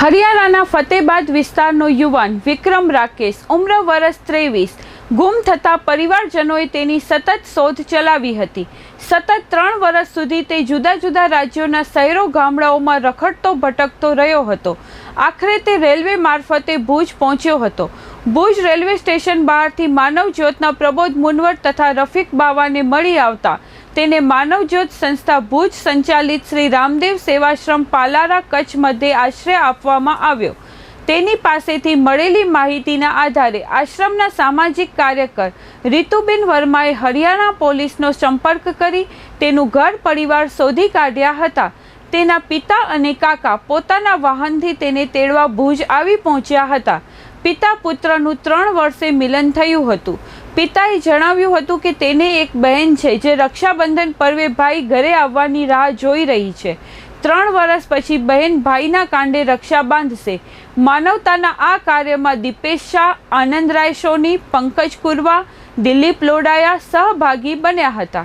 હરિયાણાના ફતેબાદ વિસ્તારનો યુવાન વિક્રમ રાકેશ ઉંમર વર્ષ 23 ગુમ થતા પરિવારજનોએ તેની સતત શોધ ચલાવી હતી। સતત 3 વર્ષ સુધી તે જુદા જુદા રાજ્યોના શહેરો ગામડાઓમાં રખડતો ભટકતો રહ્યો હતો। આખરે તે રેલવે મારફતે ભુજ પહોંચ્યો હતો। ભુજ રેલવે સ્ટેશન બહારથી માનવજ્યોતના પ્રબોધ મુનવર તથા રફીક બાવાને મળી આવતા તેને માનવજ્યોત સંસ્થા ભુજ સંચાલિત શ્રી રામદેવ સેવાશ્રમ પાલારા કચ્છ મધ્યે આશ્રય આપવામાં આવ્યો। તેની પાસેથી મળેલી માહિતીના આધારે આશ્રમના સામાજિક કાર્યકર રીતુબેન વર્માએ હરિયાણા પોલીસનો સંપર્ક કરી તેનું ઘર પરિવાર શોધી કાઢ્યા હતા। તેના પિતા અને કાકા પોતાના વાહનથી તેને તેડવા ભુજ આવી પહોંચ્યા હતા। પિતા પુત્રનું 3 વર્ષે મિલન થયું હતું। પિતાએ જણાવ્યું હતું કે તેને એક બહેન છે જે રક્ષાબંધન પર્વે ભાઈ ઘરે આવવાની રાહ જોઈ રહી છે। 3 વર્ષ પછી બહેન ભાઈના કાંડે રક્ષા બાંધશે। માનવતાના આ કાર્યમાં દીપેશ શાહ, આનંદરાય સોની, પંકજ કુરવા, દિલીપ લોડાયા સહભાગી બન્યા હતા।